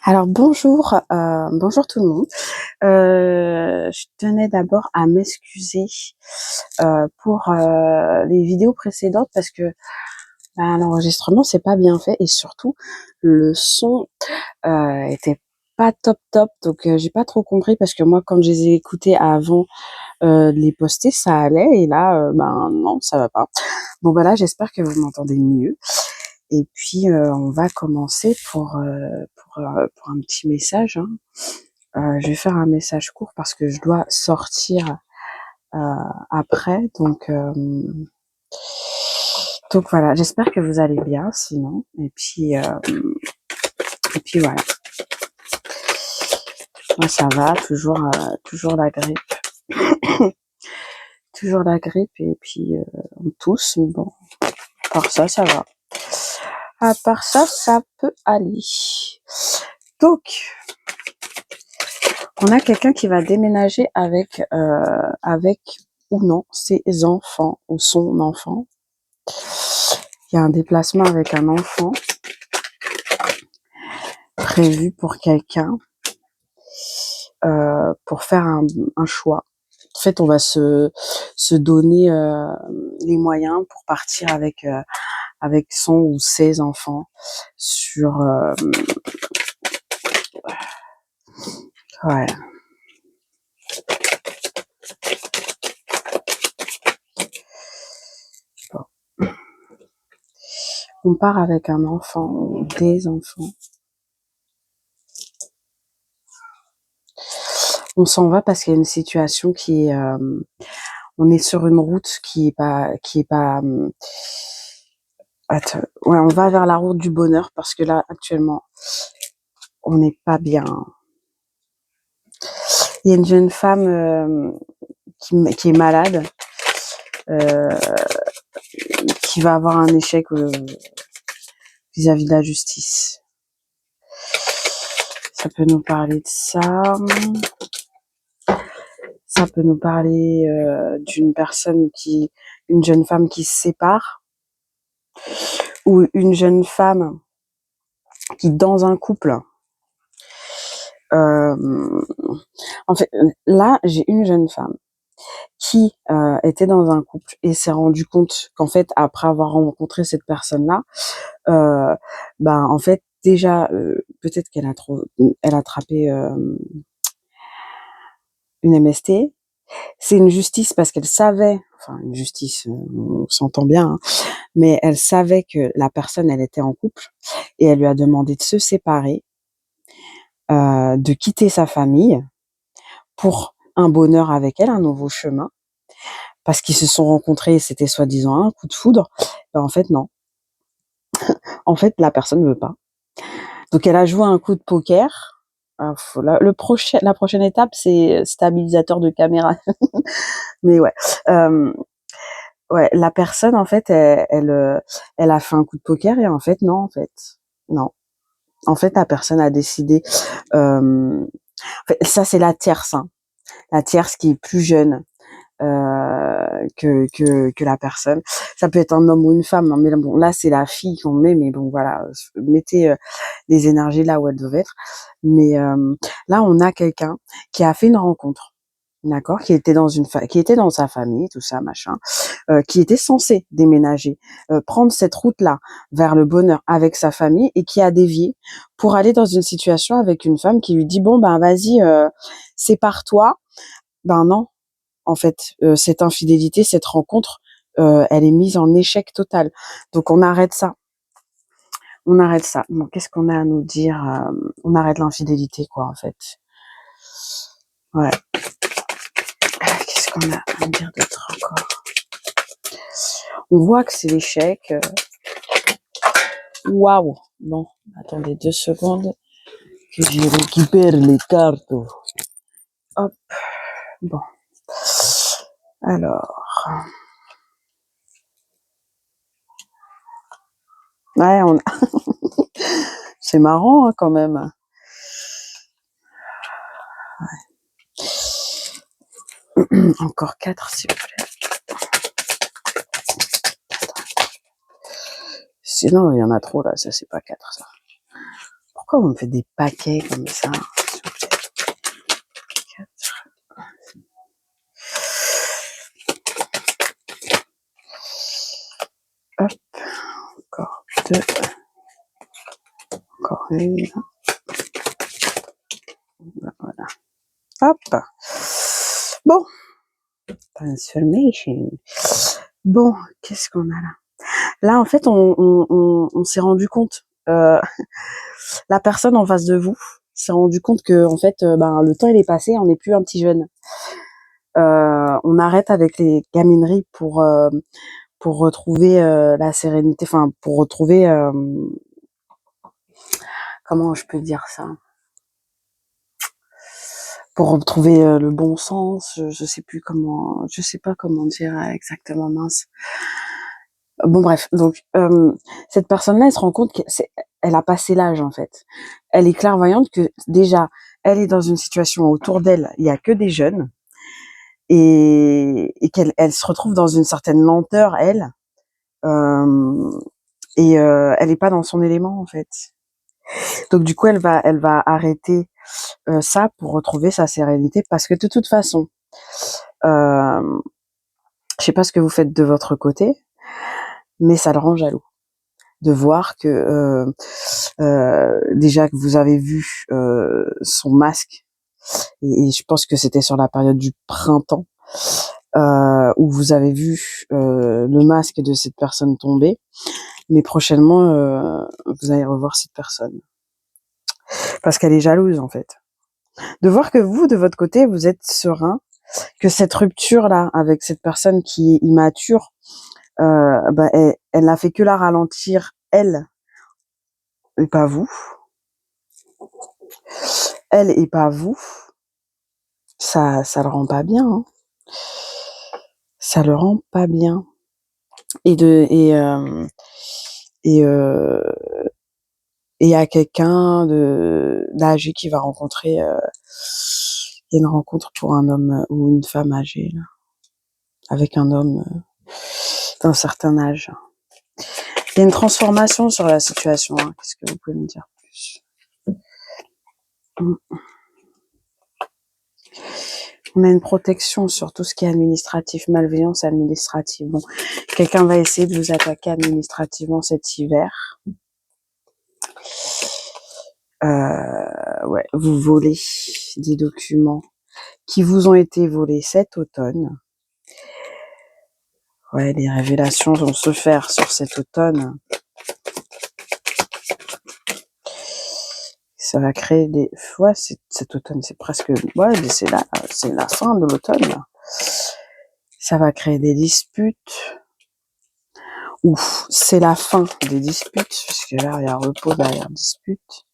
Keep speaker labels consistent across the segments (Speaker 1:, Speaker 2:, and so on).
Speaker 1: Alors bonjour tout le monde. Je tenais d'abord à m'excuser pour les vidéos précédentes parce que l'enregistrement c'est pas bien fait et surtout le son était pas top top, donc j'ai pas trop compris parce que moi quand je les ai écoutés avant de les poster ça allait et là non ça va pas. Bon voilà, j'espère que vous m'entendez mieux. Et puis on va commencer pour un petit message, hein. Je vais faire un message court parce que je dois sortir euh, après. Donc voilà, j'espère que vous allez bien sinon. Et puis voilà, moi ça va, toujours la grippe. Toujours la grippe et puis on tousse, mais bon, à part ça, ça va. À part ça, ça peut aller. Donc, on a quelqu'un qui va déménager avec ou non ses enfants ou son enfant. Il y a un déplacement avec un enfant prévu pour quelqu'un pour faire un choix. En fait, on va se donner les moyens pour partir avec son ou ses enfants sur ouais. Bon. On part avec un enfant ou des enfants. On s'en va parce qu'il y a une situation qui est on est sur une route qui est pas attends, ouais, on va vers la route du bonheur parce que là actuellement on n'est pas bien. Il y a une jeune femme qui est malade, euh, qui va avoir un échec vis-à-vis de la justice. Ça peut nous parler de ça. Ça peut nous parler une jeune femme qui se sépare, ou une jeune femme qui, dans un couple, euh, en fait, là, j'ai une jeune femme qui était dans un couple et s'est rendu compte qu'en fait, après avoir rencontré cette personne-là, en fait, déjà, peut-être elle a attrapé une MST. C'est une justice parce qu'elle savait, enfin une justice, on s'entend bien, hein, mais elle savait que la personne, elle était en couple et elle lui a demandé de se séparer, de quitter sa famille pour un bonheur avec elle, un nouveau chemin, parce qu'ils se sont rencontrés et c'était soi-disant un coup de foudre. Ben, en fait, non. En fait, la personne ne veut pas. Donc, elle a joué un coup de poker. La prochaine étape, c'est stabilisateur de caméra. Mais ouais. Ouais, la personne, en fait, elle a fait un coup de poker et en fait, non, en fait. Non. En fait, la personne a décidé, ça, c'est la tierce, hein. La tierce qui est plus jeune, que la personne. Ça peut être un homme ou une femme, hein, mais bon, là, c'est la fille qu'on met, mais bon, voilà, mettez les énergies là où elles doivent être. Mais là, on a quelqu'un qui a fait une rencontre. D'accord, qui était dans sa famille, tout ça, machin, qui était censé déménager, prendre cette route-là vers le bonheur avec sa famille et qui a dévié pour aller dans une situation avec une femme qui lui dit bon ben vas-y, sépare-toi. Ben non, en fait, cette infidélité, cette rencontre, elle est mise en échec total. Donc on arrête ça. On arrête ça. Bon, qu'est-ce qu'on a à nous dire? On arrête l'infidélité, quoi, en fait. Ouais. Qu'est-ce qu'on a à dire d'autre encore? On voit que c'est l'échec. Waouh. Bon, attendez 2 secondes que je récupère les cartes. Hop. Bon. Alors. Ouais, c'est marrant, hein, quand même. Encore 4, s'il vous plaît. Sinon, il y en a trop, là. Ça, c'est pas 4, ça. Bon. Pourquoi vous me faites des paquets comme ça? Hop, encore deux, encore une. Voilà. Hop. Bon. Transformation. Bon, qu'est-ce qu'on a là? Là, en fait, on s'est rendu compte, la personne en face de vous s'est rendu compte que, en fait, le temps il est passé, on n'est plus un petit jeune. On arrête avec les gamineries pour retrouver la sérénité, enfin pour retrouver, comment je peux dire ça? Pour retrouver le bon sens, je sais plus comment, je sais pas comment dire exactement, mince. Bon bref, donc cette personne-là, elle se rend compte qu'elle a passé l'âge en fait. Elle est clairvoyante que déjà, elle est dans une situation où autour d'elle, il y a que des jeunes et qu'elle se retrouve dans une certaine lenteur, elle, euh, elle est pas dans son élément en fait. Donc du coup, elle va arrêter ça pour retrouver sa sérénité parce que de toute façon, je sais pas ce que vous faites de votre côté, mais ça le rend jaloux de voir que déjà que vous avez vu son masque et je pense que c'était sur la période du printemps où vous avez vu le masque de cette personne tomber, mais prochainement vous allez revoir cette personne parce qu'elle est jalouse en fait de voir que vous de votre côté vous êtes serein, que cette rupture là avec cette personne qui est immature elle n'a fait que la ralentir elle et pas vous, elle et pas vous. Ça le rend pas bien, hein. Ça le rend pas bien. Et de et il y a quelqu'un de d'âgé qui va rencontrer. Il y a une rencontre pour un homme ou une femme âgée là, avec un homme d'un certain âge. Il y a une transformation sur la situation. Hein. Qu'est-ce que vous pouvez me dire plus? On a une protection sur tout ce qui est administratif, malveillance administrative. Bon, quelqu'un va essayer de vous attaquer administrativement cet hiver. Ouais, vous volez des documents qui vous ont été volés cet automne. Ouais, les révélations vont se faire sur cet automne. Ça va créer des... Ouais, cet automne, c'est presque... Ouais, c'est la fin de l'automne. Ça va créer des disputes. Ouf, c'est la fin des disputes, puisque là, il y a repos derrière dispute.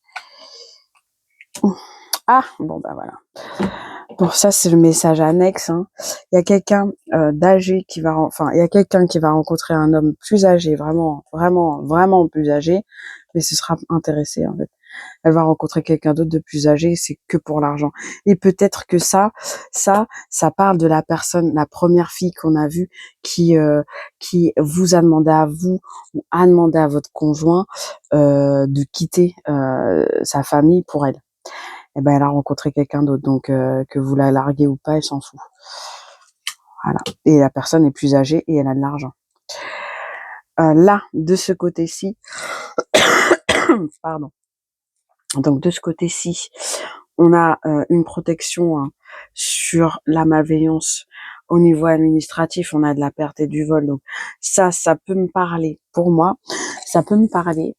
Speaker 1: Ah, bon, voilà. Pour ça, c'est le message annexe. Hein. Il y a quelqu'un d'âgé qui va... Enfin, il y a quelqu'un qui va rencontrer un homme plus âgé, vraiment, vraiment, vraiment plus âgé, mais ce sera intéressé, en fait. Elle va rencontrer quelqu'un d'autre de plus âgé, c'est que pour l'argent. Et peut-être que ça parle de la personne, la première fille qu'on a vue qui vous a demandé à vous ou a demandé à votre conjoint de quitter sa famille pour elle. Et ben elle a rencontré quelqu'un d'autre, donc que vous la larguez ou pas, elle s'en fout. Voilà. Et la personne est plus âgée et elle a de l'argent. Là, de ce côté-ci, pardon. Donc de ce côté-ci, on a une protection hein, sur la malveillance au niveau administratif, on a de la perte et du vol. Donc ça peut me parler. Pour moi, ça peut me parler.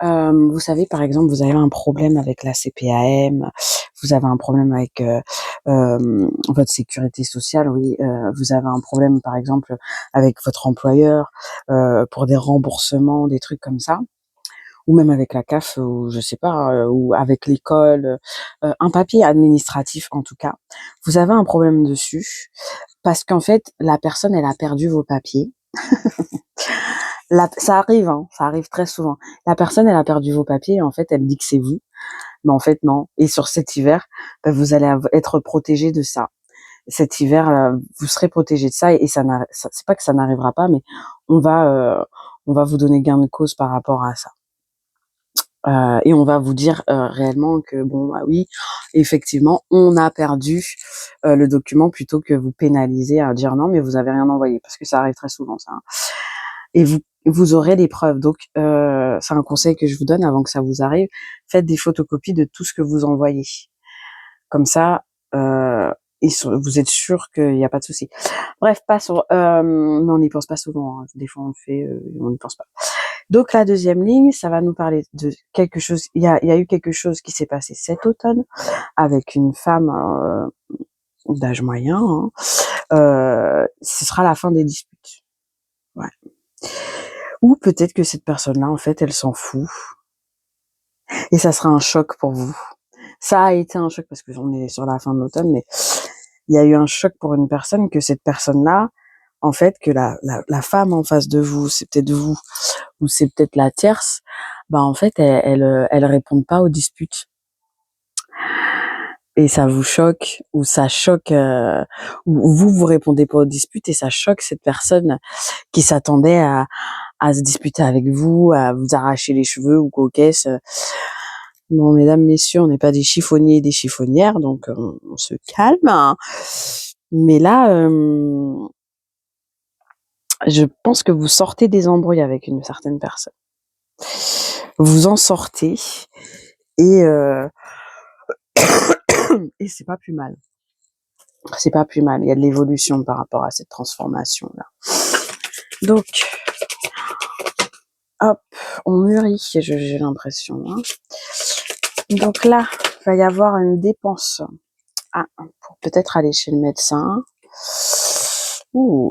Speaker 1: Vous savez, par exemple, vous avez un problème avec la CPAM, vous avez un problème avec votre sécurité sociale, oui, vous avez un problème, par exemple, avec votre employeur pour des remboursements, des trucs comme ça. Ou même avec la CAF, ou je sais pas, ou avec l'école, un papier administratif en tout cas. Vous avez un problème dessus parce qu'en fait, la personne, elle a perdu vos papiers. Ça arrive, hein, ça arrive très souvent. La personne, elle a perdu vos papiers et en fait, elle dit que c'est vous, mais en fait non. Et sur cet hiver, vous allez être protégé de ça. Cet hiver, vous serez protégé de ça et c'est pas que ça n'arrivera pas, mais on va vous donner gain de cause par rapport à ça. Et on va vous dire réellement que bon, bah oui, effectivement, on a perdu le document plutôt que vous pénaliser à dire non, mais vous avez rien envoyé, parce que ça arrive très souvent ça. Hein. Et vous aurez les preuves. Donc c'est un conseil que je vous donne avant que ça vous arrive. Faites des photocopies de tout ce que vous envoyez. Comme ça, vous êtes sûr qu'il n'y a pas de souci. Bref, passons. Mais on n'y pense pas souvent. Hein. Des fois, on le fait, on n'y pense pas. Donc la deuxième ligne, ça va nous parler de quelque chose. Il y a eu quelque chose qui s'est passé cet automne avec une femme d'âge moyen. Hein. Ce sera la fin des disputes. Ouais. Ou peut-être que cette personne-là, en fait, elle s'en fout. Et ça sera un choc pour vous. Ça a été un choc parce que on est sur la fin de l'automne, mais il y a eu un choc pour une personne que cette personne-là, en fait, que la femme en face de vous, c'est peut-être vous, ou c'est peut-être la tierce, bah en fait, elle répond pas aux disputes. Et ça vous choque, ou ça choque, ou vous répondez pas aux disputes et ça choque cette personne qui s'attendait à se disputer avec vous, à vous arracher les cheveux ou coquesse. Bon, mesdames, messieurs, on n'est pas des chiffonniers et des chiffonnières, donc on se calme. Hein. Mais là, je pense que vous sortez des embrouilles avec une certaine personne. Vous en sortez et et c'est pas plus mal. C'est pas plus mal. Il y a de l'évolution par rapport à cette transformation-là. Donc, hop, on mûrit, j'ai l'impression. Hein. Donc là, il va y avoir une dépense pour peut-être aller chez le médecin. Ouh,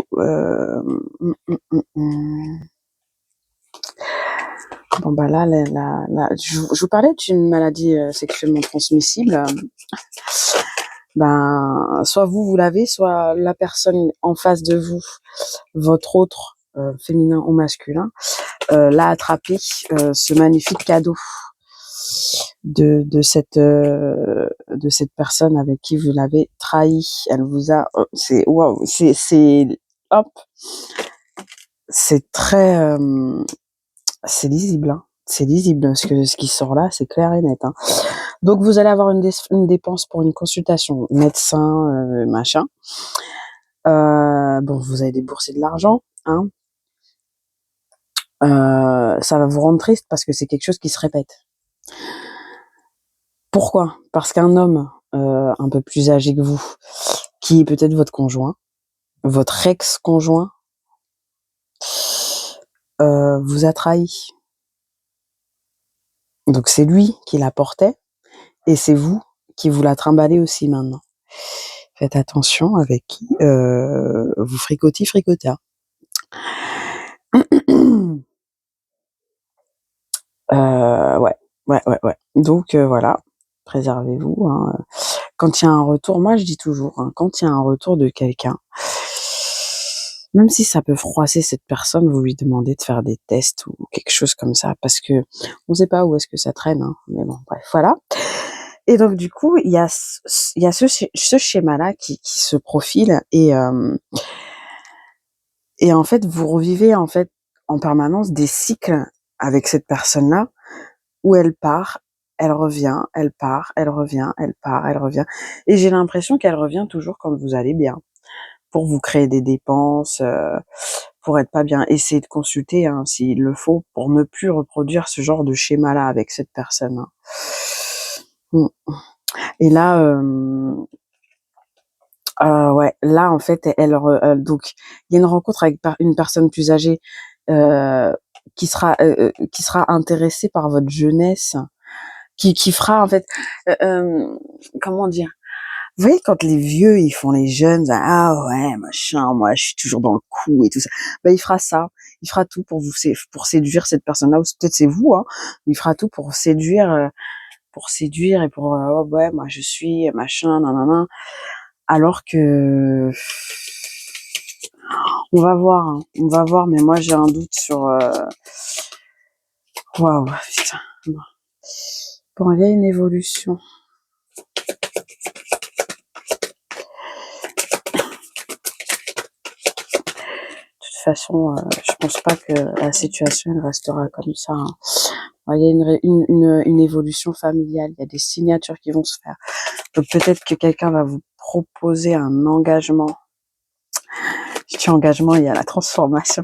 Speaker 1: Bon bah là, je vous parlais d'une maladie sexuellement transmissible. Ben, soit vous l'avez, soit la personne en face de vous, votre autre, féminin ou masculin, l'a attrapé, ce magnifique cadeau de cette personne avec qui vous l'avez trahi. Elle vous a, c'est waouh, c'est hop, c'est très, c'est lisible. Hein. C'est lisible parce que ce qui sort là, c'est clair et net. Hein. Donc vous allez avoir une dépense pour une consultation médecin, machin. Bon, vous allez débourser de l'argent. Hein. Ça va vous rendre triste parce que c'est quelque chose qui se répète. Pourquoi? Parce qu'un homme un peu plus âgé que vous, qui est peut-être votre conjoint, votre ex-conjoint, vous a trahi. Donc c'est lui qui la portait et c'est vous qui vous la trimballez aussi maintenant. Faites attention avec qui vous fricotez. Ouais, ouais. Donc voilà, préservez-vous. Hein. Quand il y a un retour, moi je dis toujours, hein, quand il y a un retour de quelqu'un, même si ça peut froisser cette personne, vous lui demandez de faire des tests ou quelque chose comme ça, parce que on sait pas où est-ce que ça traîne. Hein, mais bon, bref, voilà. Et donc du coup, il y a ce schéma-là qui se profile et en fait, vous revivez en fait en permanence des cycles avec cette personne-là où elle part, elle revient, elle part, elle revient, elle part, elle revient. Et j'ai l'impression qu'elle revient toujours quand vous allez bien, pour vous créer des dépenses, pour être pas bien. Essayez de consulter hein, s'il le faut pour ne plus reproduire ce genre de schéma-là avec cette personne. Hein. Et là, ouais, là en fait, donc il y a une rencontre avec une personne plus âgée qui sera intéressée par votre jeunesse, qui fera en fait, comment dire. Vous voyez quand les vieux ils font les jeunes, ah ouais machin, moi je suis toujours dans le coup et tout ça. Ben il fera ça, il fera tout pour séduire cette personne-là ou peut-être c'est vous. Hein. Il fera tout pour séduire et pour oh, ouais moi je suis machin nanana. Alors que on va voir, hein. On va voir, mais moi j'ai un doute sur. Waouh, putain. Bon, il y a une évolution. De toute façon, je pense pas que la situation elle restera comme ça. Hein. Il y a une évolution familiale, il y a des signatures qui vont se faire. Donc peut-être que quelqu'un va vous proposer un engagement. Je dis engagement, il y a la transformation.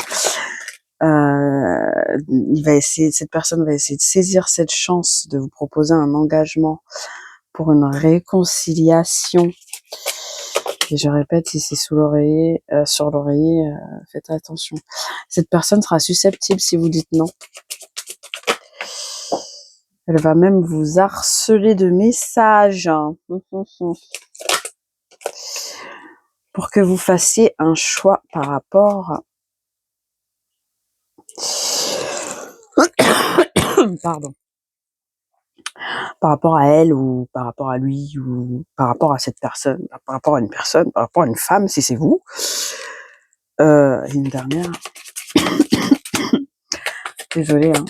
Speaker 1: Cette personne va essayer de saisir cette chance de vous proposer un engagement pour une réconciliation. Et je répète, si c'est sous l'oreiller, sur l'oreiller, faites attention. Cette personne sera susceptible si vous dites non. Elle va même vous harceler de messages pour que vous fassiez un choix par rapport pardon, par rapport à elle ou par rapport à lui ou par rapport à cette personne, par rapport à une personne, par rapport à une femme si c'est vous. Une dernière. Désolée, hein.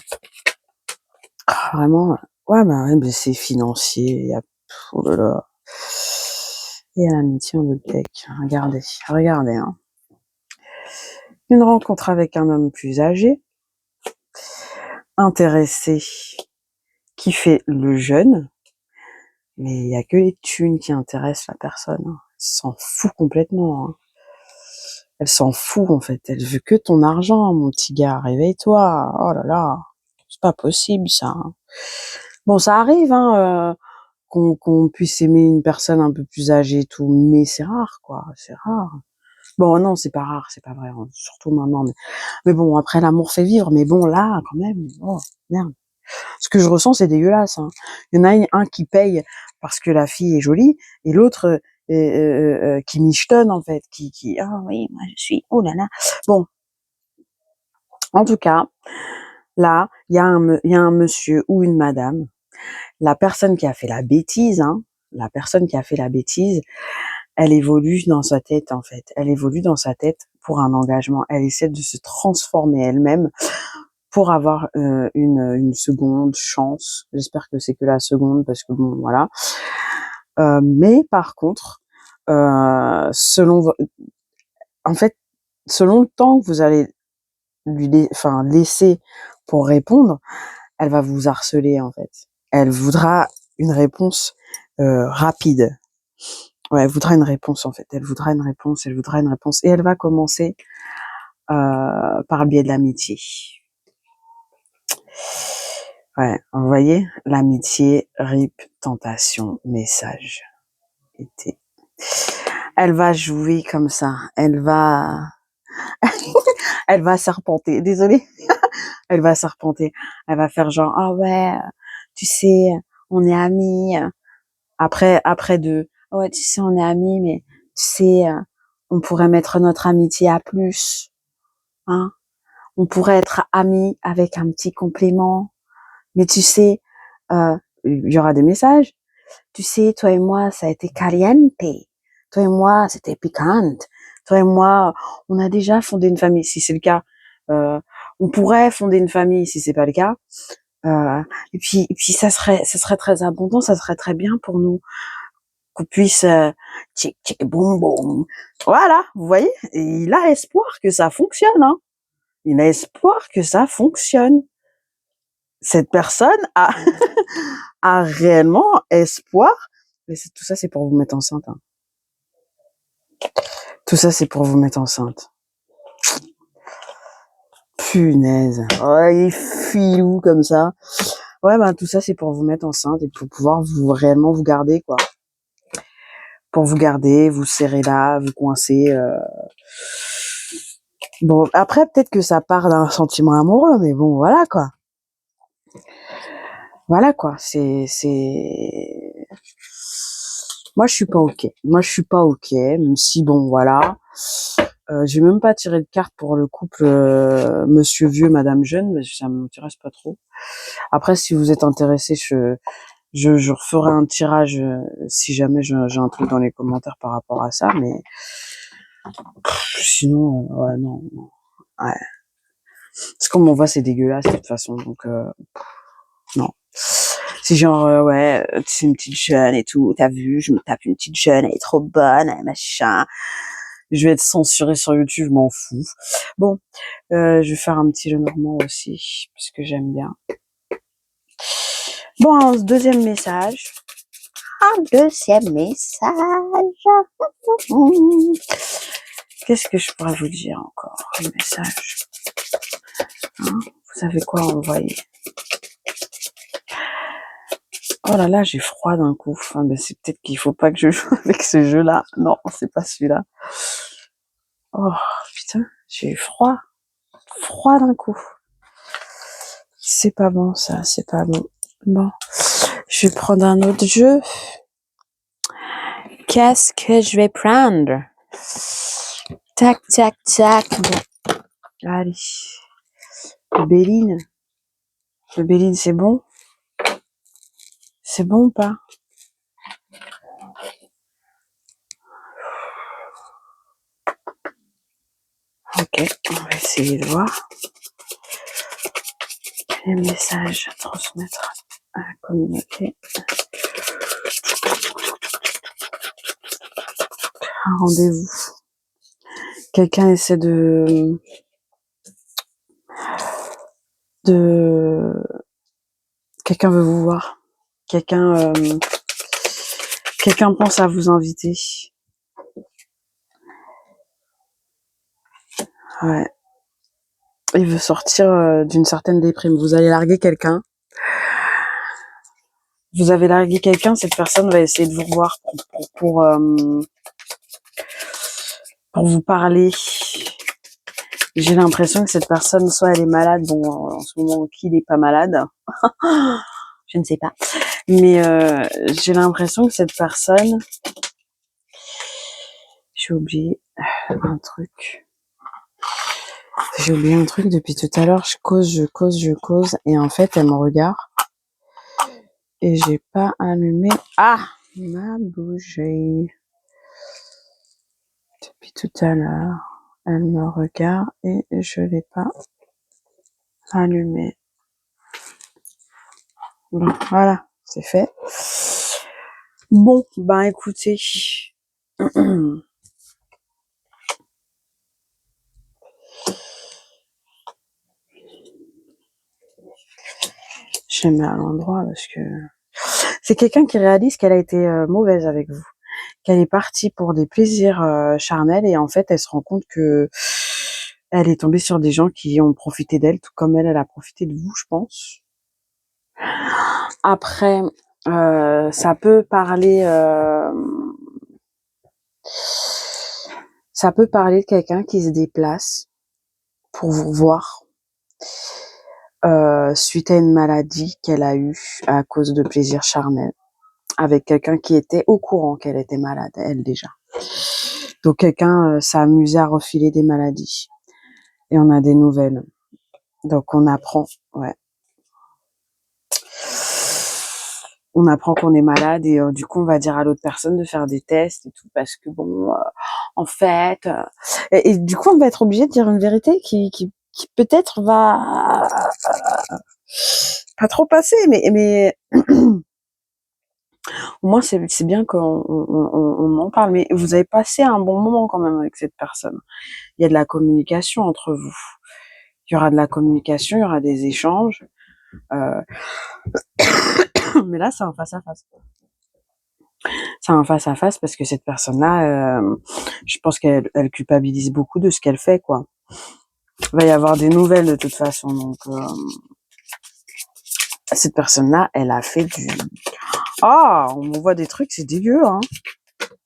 Speaker 1: Vraiment, ouais, mais c'est financier, il y a, oh là là. Et à l'amitié en mode deck. Regardez, hein. Une rencontre avec un homme plus âgé, intéressé, qui fait le jeune, mais il y a que les thunes qui intéressent la personne. Hein. Elle s'en fout complètement. Hein. Elle s'en fout en fait. Elle veut que ton argent, mon petit gars. Réveille-toi. Oh là là, c'est pas possible ça. Hein. Bon, ça arrive, hein, qu'on puisse aimer une personne un peu plus âgée et tout, mais c'est rare, quoi. C'est rare. Bon, non, c'est pas rare, c'est pas vrai, hein, surtout maintenant. Mais bon, après, l'amour fait vivre. Mais bon, là, quand même, oh, merde. Ce que je ressens, c'est dégueulasse. Hein. Il y en a un qui paye parce que la fille est jolie, et l'autre qui michetonne, en fait, ah oui, moi je suis, oh là là. Bon, en tout cas, là, il y a un monsieur ou une madame, la personne qui a fait la bêtise, hein, la personne qui a fait la bêtise, elle évolue dans sa tête, en fait. Elle évolue dans sa tête pour un engagement. Elle essaie de se transformer elle-même pour avoir une seconde chance. J'espère que c'est que la seconde, parce que bon, voilà. Mais par contre, en fait, selon le temps que vous allez laisser pour répondre, elle va vous harceler, en fait. Elle voudra une réponse rapide. Ouais, elle voudra une réponse, en fait. Elle voudra une réponse. Et elle va commencer par le biais de l'amitié. Ouais, vous voyez, l'amitié, rip, tentation, message. Été. Elle va jouer comme ça. Elle va serpenter. Désolée. Elle va serpenter. Elle va faire genre, ah ouais, tu sais, on est amis. Après ouais, tu sais, on est amis, mais tu sais, on pourrait mettre notre amitié à plus, hein. On pourrait être amis avec un petit complément. Mais tu sais, il y aura des messages. Tu sais, toi et moi, ça a été caliente. Toi et moi, c'était piquante. Toi et moi, on a déjà fondé une famille, si c'est le cas. On pourrait fonder une famille, si c'est pas le cas. Et puis, ça serait très abondant, ça serait très bien pour nous qu'on puisse tchic tchic boum boum. Voilà, vous voyez, et il a espoir que ça fonctionne. Hein. Il a espoir que ça fonctionne. Cette personne a a réellement espoir. Mais tout ça, c'est pour vous mettre enceinte. Hein. Tout ça, c'est pour vous mettre enceinte. Punaise. Oh, il est filou comme ça. Ouais, tout ça, c'est pour vous mettre enceinte et pour pouvoir réellement vous garder, quoi. Pour vous garder, vous serrer là, vous coincer. Bon, après, peut-être que ça part d'un sentiment amoureux, mais bon, voilà, quoi. Voilà, quoi. Moi, je suis pas OK. Même si, bon, voilà. Je vais même pas tirer de carte pour le couple monsieur vieux, madame jeune, parce que ça m'intéresse pas trop. Après, si vous êtes intéressé, je referai un tirage si jamais j'ai un truc dans les commentaires par rapport à ça, mais sinon, ouais, non. Ouais. Parce qu'on m'envoie, c'est dégueulasse de toute façon, donc non. C'est genre, ouais, c'est une petite jeune et tout, t'as vu, je me tape une petite jeune, elle est trop bonne, machin. Je vais être censurée sur YouTube, je m'en fous. Bon, je vais faire un petit Lenormand aussi, parce que j'aime bien. Bon, un deuxième message. Un deuxième message. Qu'est-ce que je pourrais vous dire encore? Un message. Hein, vous savez quoi envoyer? Oh là là, j'ai froid d'un coup. Enfin, ben, c'est peut-être qu'il faut pas que je joue avec ce jeu-là. Non, c'est pas celui-là. Oh putain, j'ai eu froid. Froid d'un coup. C'est pas bon ça, c'est pas bon. Bon, je vais prendre un autre jeu. Qu'est-ce que je vais prendre? Tac, tac, tac. Bon, allez. Le Béline. Le Béline, c'est bon? C'est bon ou pas? Ok, on va essayer de voir. Les messages à transmettre à la communauté. Un rendez-vous. Quelqu'un essaie quelqu'un veut vous voir. Quelqu'un pense à vous inviter. Ouais. Il veut sortir d'une certaine déprime. Vous allez larguer quelqu'un. Vous avez largué quelqu'un, cette personne va essayer de vous revoir pour vous parler. J'ai l'impression que cette personne, soit elle est malade, bon, en ce moment, qui n'est pas malade, je ne sais pas. Mais j'ai l'impression que cette personne, j'ai oublié un truc. J'ai oublié un truc depuis tout à l'heure. Je cause, et en fait, elle me regarde et j'ai pas allumé. Ah, ma bougie. Depuis tout à l'heure, elle me regarde et je l'ai pas allumé. Bon, voilà, c'est fait. Bon, ben écoutez. Je les mets à l'endroit parce que c'est quelqu'un qui réalise qu'elle a été mauvaise avec vous, qu'elle est partie pour des plaisirs charnels et en fait elle se rend compte que elle est tombée sur des gens qui ont profité d'elle, tout comme elle a profité de vous, je pense. Après, ça peut parler de quelqu'un qui se déplace pour vous voir suite à une maladie qu'elle a eue à cause de plaisirs charnels, avec quelqu'un qui était au courant qu'elle était malade, elle déjà. Donc quelqu'un s'est amusé à refiler des maladies. Et on a des nouvelles. Donc on apprend, ouais. On apprend qu'on est malade et du coup on va dire à l'autre personne de faire des tests et tout parce que bon, en fait, et du coup on va être obligé de dire une vérité qui peut-être va pas trop passer, mais au moins c'est bien qu'on en parle. Mais vous avez passé un bon moment quand même avec cette personne. Il y a de la communication entre vous. Il y aura de la communication, il y aura des échanges. Mais là, c'est en face à face. C'est un face à face parce que cette personne-là, je pense qu'elle culpabilise beaucoup de ce qu'elle fait, quoi. Il va y avoir des nouvelles de toute façon. Donc, cette personne-là, elle a fait du... Ah, on m'envoie des trucs, c'est dégueu, hein.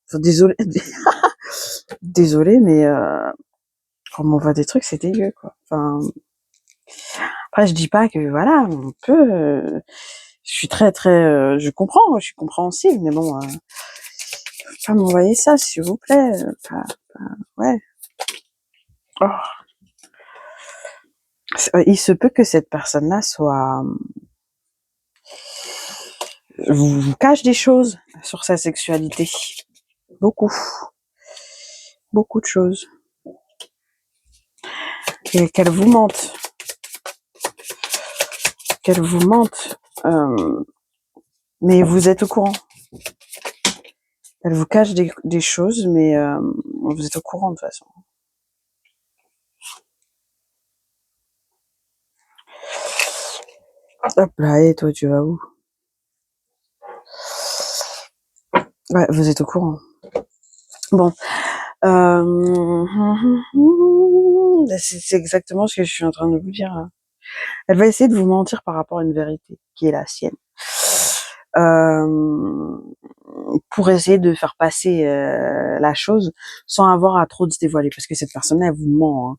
Speaker 1: Enfin, désolé, désolé, mais on m'envoie des trucs, c'est dégueu, quoi. Enfin, après, je dis pas que voilà, on peut. Je suis très très, je comprends, je suis compréhensive, mais bon, faut pas m'envoyer ça, s'il vous plaît. Ouais. Oh. Il se peut que cette personne-là soit vous cache des choses sur sa sexualité. Beaucoup. Beaucoup de choses. Et qu'elle vous mente. Qu'elle vous mente. Mais vous êtes au courant. Elle vous cache des choses, mais vous êtes au courant de toute façon. Hop là, et toi, tu vas où? Ouais, vous êtes au courant. Bon, c'est exactement ce que je suis en train de vous dire, là. Elle va essayer de vous mentir par rapport à une vérité qui est la sienne. Euh, pour essayer de faire passer la chose sans avoir à trop se dévoiler, parce que cette personne elle vous ment, hein.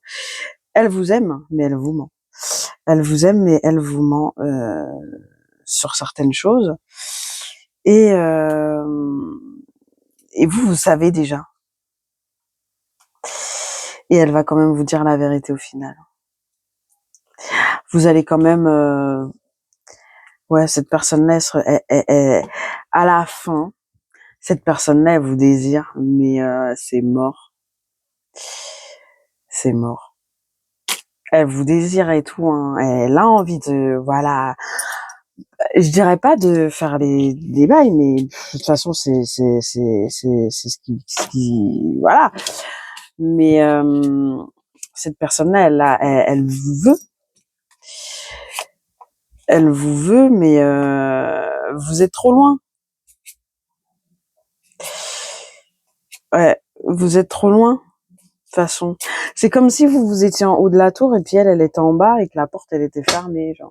Speaker 1: Elle vous aime, mais elle vous ment. Elle vous aime, mais elle vous ment sur certaines choses. Et, euh, et vous savez déjà. Et elle va quand même vous dire la vérité au final. Vous allez quand même... ouais, cette personne-là, à la fin, cette personne-là, elle vous désire, mais c'est mort. C'est mort. Elle vous désire et tout, hein. Elle a envie de... Voilà. Je dirais pas de faire des bails, mais de toute façon, c'est voilà. Mais cette personne-là, elle vous veut, mais vous êtes trop loin. Ouais, vous êtes trop loin. De toute façon, c'est comme si vous étiez en haut de la tour et puis elle était en bas et que la porte elle était fermée, genre.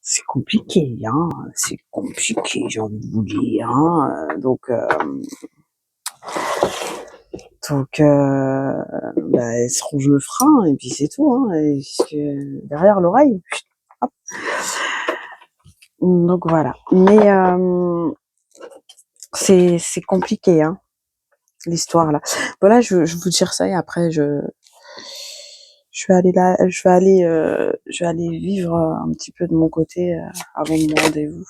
Speaker 1: C'est compliqué, hein. C'est compliqué, j'ai envie de vous dire, hein. Donc, bah, elle se ronge le frein et puis c'est tout, hein. Et derrière l'oreille. Hop. Donc voilà. Mais c'est compliqué, hein, l'histoire là. Voilà, je vous dire ça et après je vais aller là, je vais aller vivre un petit peu de mon côté avant mon rendez-vous.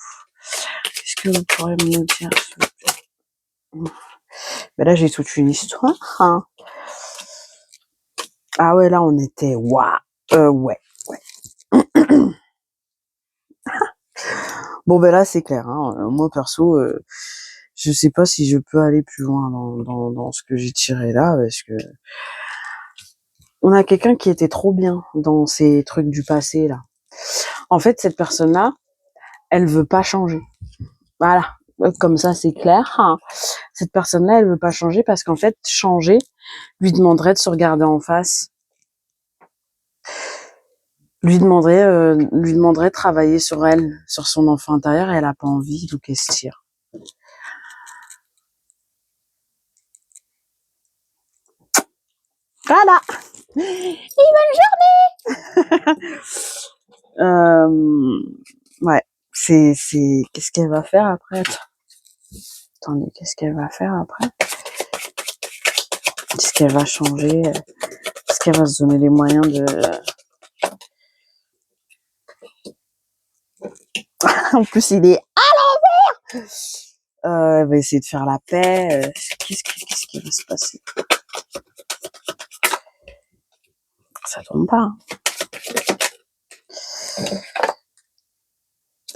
Speaker 1: Qu'est-ce que vous pourrez me dire, s'il vous plaît? Ben là, j'ai toute une histoire, hein. Ah ouais, là, on était, waouh, ouais, ouais. Bon, ben là, c'est clair, hein. Moi, perso, je sais pas si je peux aller plus loin dans ce que j'ai tiré là, parce que on a quelqu'un qui était trop bien dans ces trucs du passé, là. En fait, cette personne-là, elle veut pas changer. Voilà. Comme ça, c'est clair, hein. Cette personne-là, elle veut pas changer parce qu'en fait, changer lui demanderait de se regarder en face, lui demanderait de travailler sur elle, sur son enfant intérieur, et elle a pas envie, donc elle se tire. Voilà. Euh, ouais. Qu'est-ce qu'elle va faire après? Attendez, qu'est-ce qu'elle va faire après? Est-ce qu'elle va changer? Est-ce qu'elle va se donner les moyens de... En plus, il est... elle va essayer de faire la paix. Qu'est-ce qui va se passer? Ça tombe pas, hein.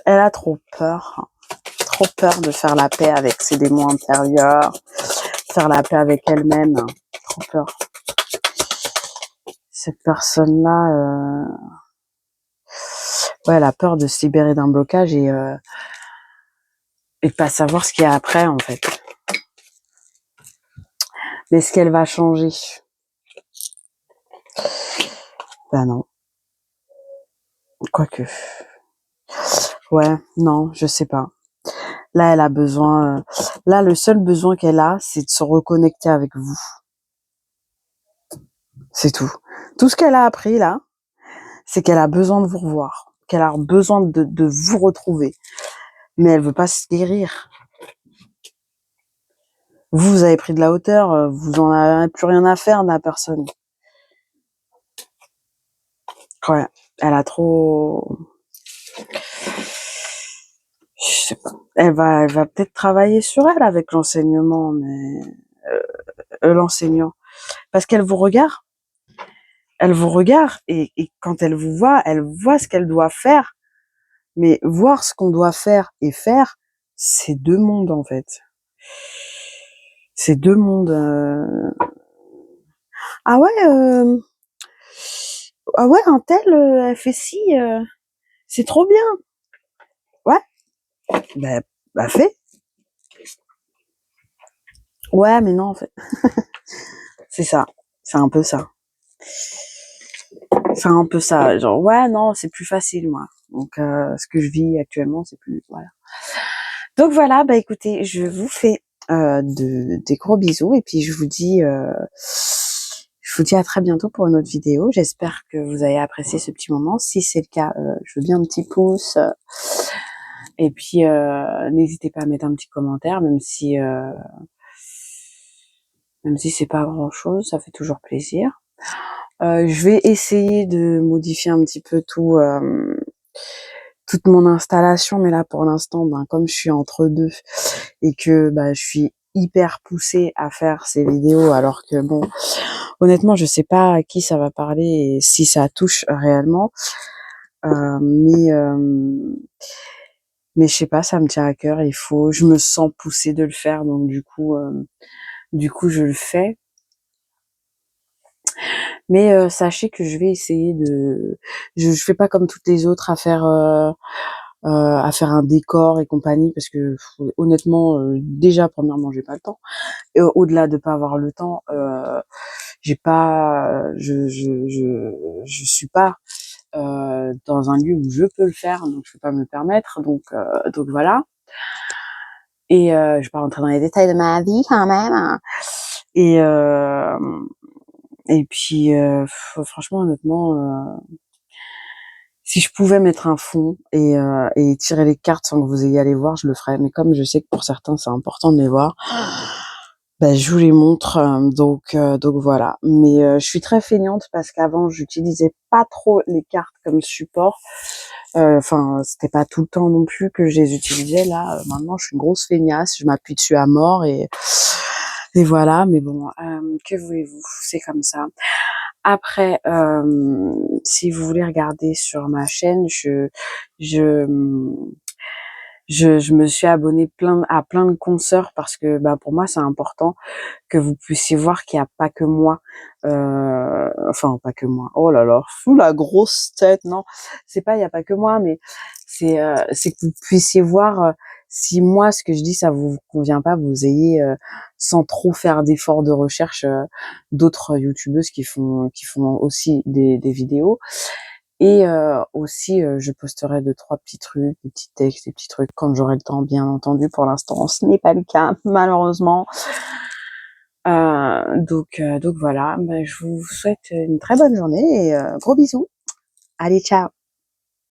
Speaker 1: Elle a trop peur, hein. Trop peur de faire la paix avec ses démons intérieurs, faire la paix avec elle-même, hein. Trop peur. Cette personne-là, ouais, elle a peur de se libérer d'un blocage et de pas savoir ce qu'il y a après, en fait. Mais est-ce qu'elle va changer? Ben non. Quoique. Ouais, non, je sais pas. Là, elle a besoin. Là, le seul besoin qu'elle a, c'est de se reconnecter avec vous. C'est tout. Tout ce qu'elle a appris là, c'est qu'elle a besoin de vous revoir, qu'elle a besoin de vous retrouver. Mais elle veut pas se guérir. Vous avez pris de la hauteur, vous en avez plus rien à faire de la personne. Ouais, elle a trop. Je sais pas. Elle va peut-être travailler sur elle avec l'enseignement, mais l'enseignant, parce qu'elle vous regarde. Elle vous regarde et quand elle voit ce qu'elle doit faire. Mais voir ce qu'on doit faire et faire, c'est deux mondes en fait. C'est deux mondes. Ah ouais, ah ouais, un tel, elle fait ci, c'est trop bien. Ouais, bah fais. Ouais, mais non, en fait, c'est ça. C'est un peu ça. C'est un peu ça. Genre, ouais, non, c'est plus facile, moi. Donc, ce que je vis actuellement, c'est plus, voilà. Donc voilà, bah écoutez, je vous fais des gros bisous et puis je vous dis à très bientôt pour une autre vidéo. J'espère que vous avez apprécié ce petit moment. Si c'est le cas, je veux bien un petit pouce. Et puis n'hésitez pas à mettre un petit commentaire, même si c'est pas grand chose, ça fait toujours plaisir. Je vais essayer de modifier un petit peu toute mon installation, mais là pour l'instant, ben comme je suis entre deux et que bah je suis hyper poussée à faire ces vidéos, alors que bon, honnêtement, je sais pas à qui ça va parler et si ça touche réellement, euh, mais euh, mais je sais pas, ça me tient à cœur. Je me sens poussée de le faire, donc du coup je le fais. Mais sachez que je vais essayer je fais pas comme toutes les autres à faire un décor et compagnie parce que honnêtement, déjà premièrement j'ai pas le temps et au-delà de pas avoir le temps, j'ai pas, je suis pas dans un lieu où je peux le faire, donc je peux pas me le permettre, donc voilà. Et je vais pas rentrer dans les détails de ma vie quand même, hein. Et euh, et puis franchement honnêtement. Si je pouvais mettre un fond et tirer les cartes sans que vous ayez à les voir, je le ferais. Mais comme je sais que pour certains c'est important de les voir, ben je vous les montre. Donc voilà. Mais je suis très feignante parce qu'avant j'utilisais pas trop les cartes comme support. Enfin, c'était pas tout le temps non plus que je les utilisais. Là, maintenant, je suis une grosse feignasse. Je m'appuie dessus à mort et voilà. Mais bon, que voulez-vous, c'est comme ça. Après, si vous voulez regarder sur ma chaîne, je, je me suis abonnée à plein de consoeurs parce que bah, pour moi, c'est important que vous puissiez voir qu'il n'y a pas que moi. Enfin, pas que moi. Oh là là, fou la grosse tête. Non, c'est pas il n'y a pas que moi, mais c'est que vous puissiez voir si moi, ce que je dis, ça vous convient pas, vous ayez, sans trop faire d'efforts de recherche, d'autres youtubeuses qui font aussi des vidéos. Et aussi, je posterai deux, trois petits trucs, des petits textes, des petits trucs quand j'aurai le temps, bien entendu. Pour l'instant, ce n'est pas le cas, malheureusement. Donc voilà, bah, je vous souhaite une très bonne journée et gros bisous. Allez, ciao!